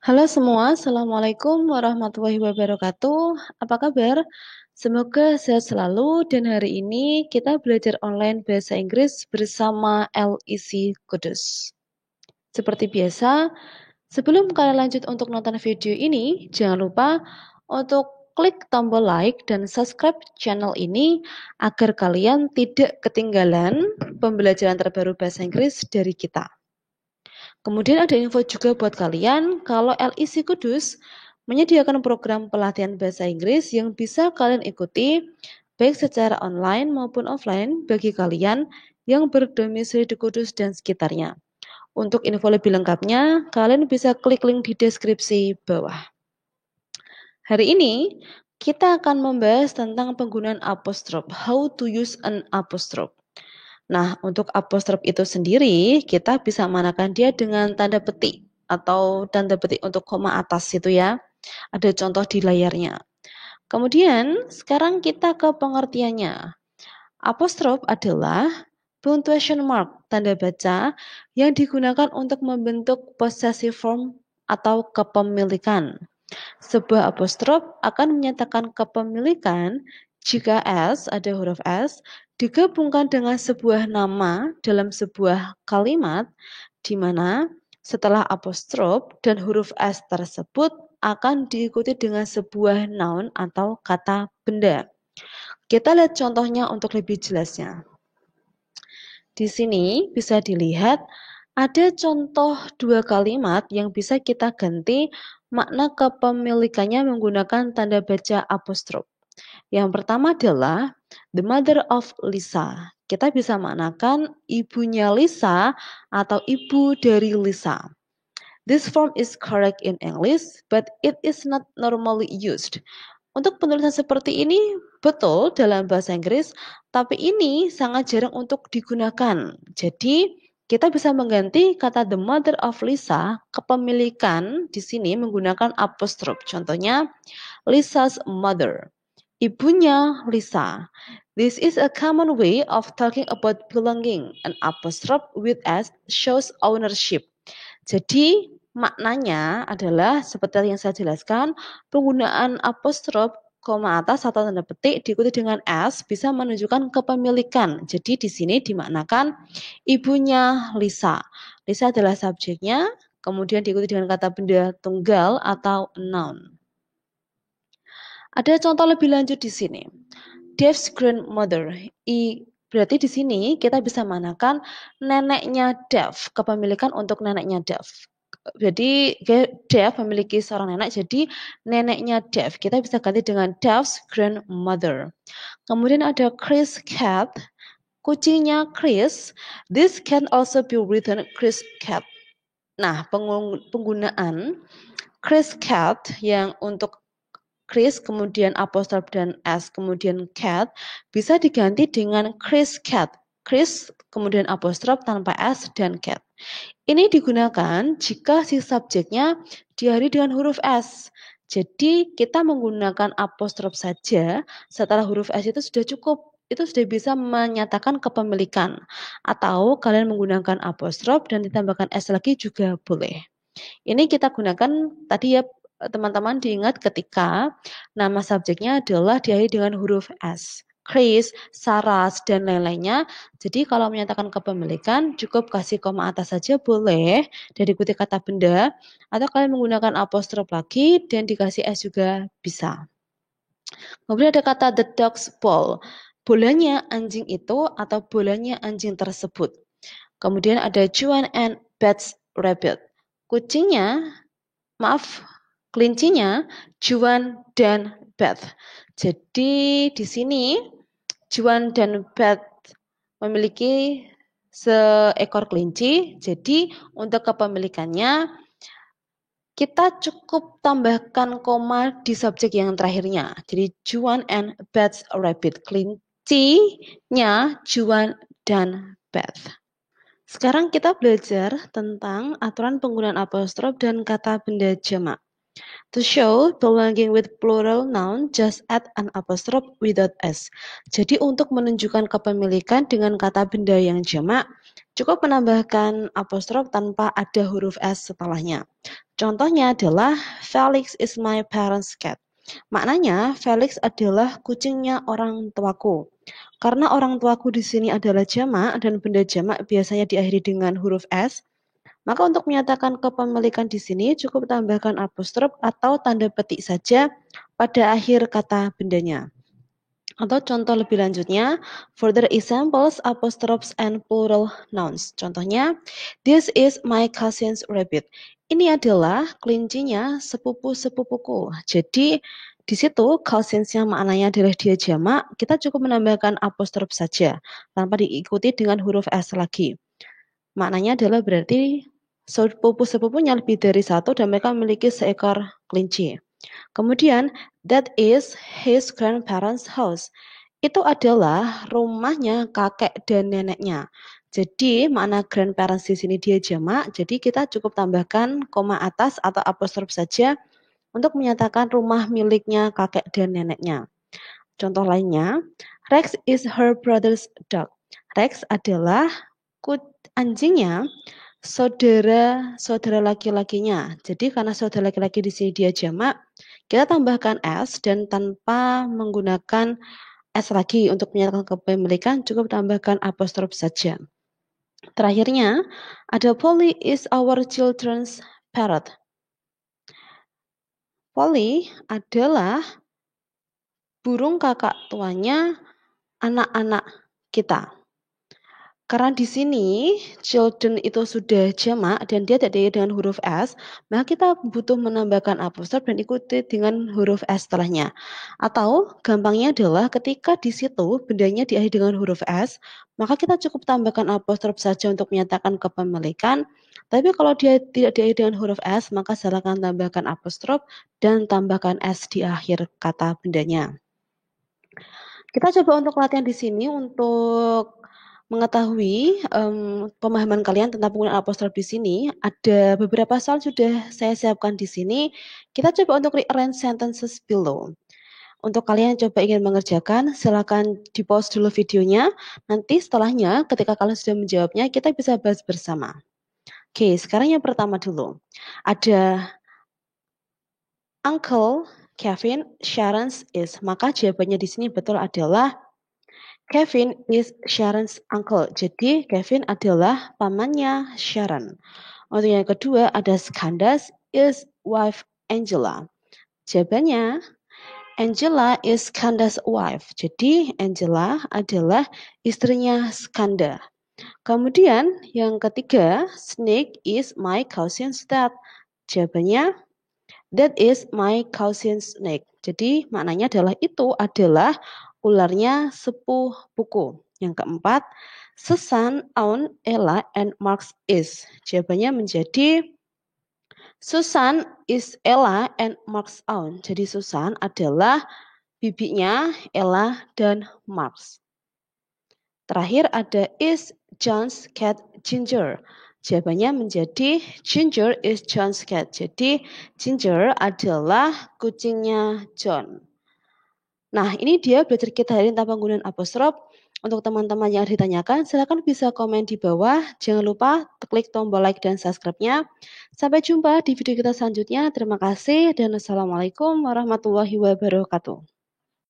Halo semua, Assalamualaikum warahmatullahi wabarakatuh. Apa kabar? Semoga sehat selalu dan hari ini kita belajar online bahasa Inggris bersama LEC Kudus. Seperti biasa, sebelum kalian lanjut untuk nonton video ini, jangan lupa untuk klik tombol like dan subscribe channel ini agar kalian tidak ketinggalan pembelajaran terbaru bahasa Inggris dari kita. Kemudian ada info juga buat kalian kalau LEC Kudus menyediakan program pelatihan bahasa Inggris yang bisa kalian ikuti baik secara online maupun offline bagi kalian yang berdomisili di Kudus dan sekitarnya. Untuk info lebih lengkapnya, kalian bisa klik link di deskripsi bawah. Hari ini kita akan membahas tentang penggunaan apostrof, how to use an apostrophe. Nah, untuk apostrof itu sendiri, kita bisa menggunakan dia dengan tanda petik atau tanda petik untuk koma atas itu ya. Ada contoh di layarnya. Kemudian, sekarang kita ke pengertiannya. Apostrof adalah punctuation mark, tanda baca, yang digunakan untuk membentuk possessive form atau kepemilikan. Sebuah apostrof akan menyatakan kepemilikan jika S, ada huruf S, digabungkan dengan sebuah nama dalam sebuah kalimat di mana setelah apostrof dan huruf S tersebut akan diikuti dengan sebuah noun atau kata benda. Kita lihat contohnya untuk lebih jelasnya. Di sini bisa dilihat ada contoh dua kalimat yang bisa kita ganti makna kepemilikannya menggunakan tanda baca apostrof. Yang pertama adalah the mother of Lisa. Kita bisa maknakan ibunya Lisa atau ibu dari Lisa. This form is correct in English, but it is not normally used. Untuk penulisan seperti ini betul dalam bahasa Inggris, tapi ini sangat jarang untuk digunakan. Jadi, kita bisa mengganti kata the mother of Lisa, kepemilikan di sini menggunakan apostrophe. Contohnya, Lisa's mother, ibunya Lisa. This is a common way of talking about belonging. An apostrophe with S shows ownership. Jadi, maknanya adalah seperti yang saya jelaskan, penggunaan apostrof, koma atas atau tanda petik diikuti dengan S bisa menunjukkan kepemilikan. Jadi di sini dimaknakan ibunya Lisa. Lisa adalah subjeknya, kemudian diikuti dengan kata benda tunggal atau noun. Ada contoh lebih lanjut di sini. Dave's grandmother. Berarti di sini kita bisa menggunakan neneknya Dave, kepemilikan untuk neneknya Dave. Jadi Dave memiliki seorang nenek, jadi neneknya Dave. Kita bisa ganti dengan Dave's grandmother. Kemudian ada Chris cat, kucingnya Chris. This can also be written Chris cat. Nah, penggunaan Chris cat yang untuk Chris, kemudian apostrof dan S, kemudian cat, bisa diganti dengan Chris cat. Chris, kemudian apostrof tanpa S dan cat. Ini digunakan jika si subjeknya diakhiri dengan huruf S. Jadi kita menggunakan apostrof saja setelah huruf S itu sudah cukup. Itu sudah bisa menyatakan kepemilikan. Atau kalian menggunakan apostrof dan ditambahkan S lagi juga boleh. Ini kita gunakan tadi ya teman-teman diingat ketika nama subjeknya adalah diakhiri dengan huruf S. Chris, Saras, dan lain-lainnya. Jadi kalau menyatakan kepemilikan cukup kasih koma atas saja boleh dan diikuti kata benda atau kalian menggunakan apostrof lagi dan dikasih S juga bisa. Kemudian ada kata the dog's ball. Bolanya anjing itu atau bolanya anjing tersebut. Kemudian ada Juan and Beth's rabbit. Kelincinya, Juan dan Beth. Jadi di sini Juan dan Beth memiliki seekor kelinci. Jadi untuk kepemilikannya kita cukup tambahkan koma di subjek yang terakhirnya. Jadi Juan and Beth's rabbit. Kelincinya Juan dan Beth. Sekarang kita belajar tentang aturan penggunaan apostrof dan kata benda jamak. To show belonging with plural noun, just add an apostrophe without S. Jadi untuk menunjukkan kepemilikan dengan kata benda yang jamak, cukup menambahkan apostrof tanpa ada huruf S setelahnya. Contohnya adalah Felix is my parents' cat. Maknanya Felix adalah kucingnya orang tuaku. Karena orang tuaku di sini adalah jamak dan benda jamak biasanya diakhiri dengan huruf S, maka untuk menyatakan kepemilikan di sini cukup tambahkan apostrof atau tanda petik saja pada akhir kata bendanya. Atau contoh lebih lanjutnya, further examples, apostrophs and plural nouns. Contohnya, this is my cousin's rabbit. Ini adalah kelincinya sepupu-sepupuku. Jadi, di situ cousins-nya maknanya adalah dia jamak, kita cukup menambahkan apostrof saja, tanpa diikuti dengan huruf S lagi. Maknanya adalah berarti sepupu-sepupunya lebih dari satu dan mereka memiliki seekor kelinci. Kemudian, that is his grandparents' house. Itu adalah rumahnya kakek dan neneknya. Jadi, makna grandparents di sini dia jamak, jadi kita cukup tambahkan koma atas atau apostrof saja untuk menyatakan rumah miliknya kakek dan neneknya. Contoh lainnya, Rex is her brother's dog. Rex adalah anjingnya saudara laki-lakinya. Jadi karena saudara laki-laki di sini dia jamak, kita tambahkan S dan tanpa menggunakan S lagi untuk menyatakan kepemilikan, cukup tambahkan apostrof saja. Terakhirnya, ada Polly is our children's parrot. Polly adalah burung kakak tuanya anak-anak kita. Karena di sini children itu sudah jamak dan dia tidak diakhiri dengan huruf S, maka kita butuh menambahkan apostrof dan ikuti dengan huruf S setelahnya. Atau gampangnya adalah ketika di situ bendanya diakhiri dengan huruf S, maka kita cukup tambahkan apostrof saja untuk menyatakan kepemilikan. Tapi kalau dia tidak diakhiri dengan huruf S, maka silakan tambahkan apostrof dan tambahkan S di akhir kata bendanya. Kita coba untuk latihan di sini untuk mengetahui pemahaman kalian tentang penggunaan apostrof di sini. Ada beberapa soal sudah saya siapkan di sini. Kita coba untuk rearrange sentences below. Untuk kalian yang coba ingin mengerjakan, silakan di-pause dulu videonya. Nanti setelahnya ketika kalian sudah menjawabnya, kita bisa bahas bersama. Oke, sekarang yang pertama dulu. Ada Uncle Kevin Sharon's is. Maka jawabannya di sini betul adalah Kevin is Sharon's uncle. Jadi Kevin adalah pamannya Sharon. Untuk yang kedua ada Skandas is wife Angela. Jawabannya Angela is Skanda's wife. Jadi Angela adalah istrinya Skanda. Kemudian yang ketiga, Snake is my cousin's dad. Jawabannya that is my cousin's snake. Jadi maknanya adalah itu adalah ularnya sepupuku. Yang keempat, Susan, Aun, Ella, and Marx is. Jawabannya menjadi Susan is Ella and Marx Aun. Jadi Susan adalah bibinya Ella dan Marx. Terakhir ada is John's cat Ginger. Jawabannya menjadi Ginger is John's cat. Jadi Ginger adalah kucingnya John. Nah, ini dia belajar kita hari ini tentang penggunaan apostrof. Untuk teman-teman yang ditanyakan, silakan bisa komen di bawah. Jangan lupa klik tombol like dan subscribe-nya. Sampai jumpa di video kita selanjutnya. Terima kasih dan assalamualaikum warahmatullahi wabarakatuh.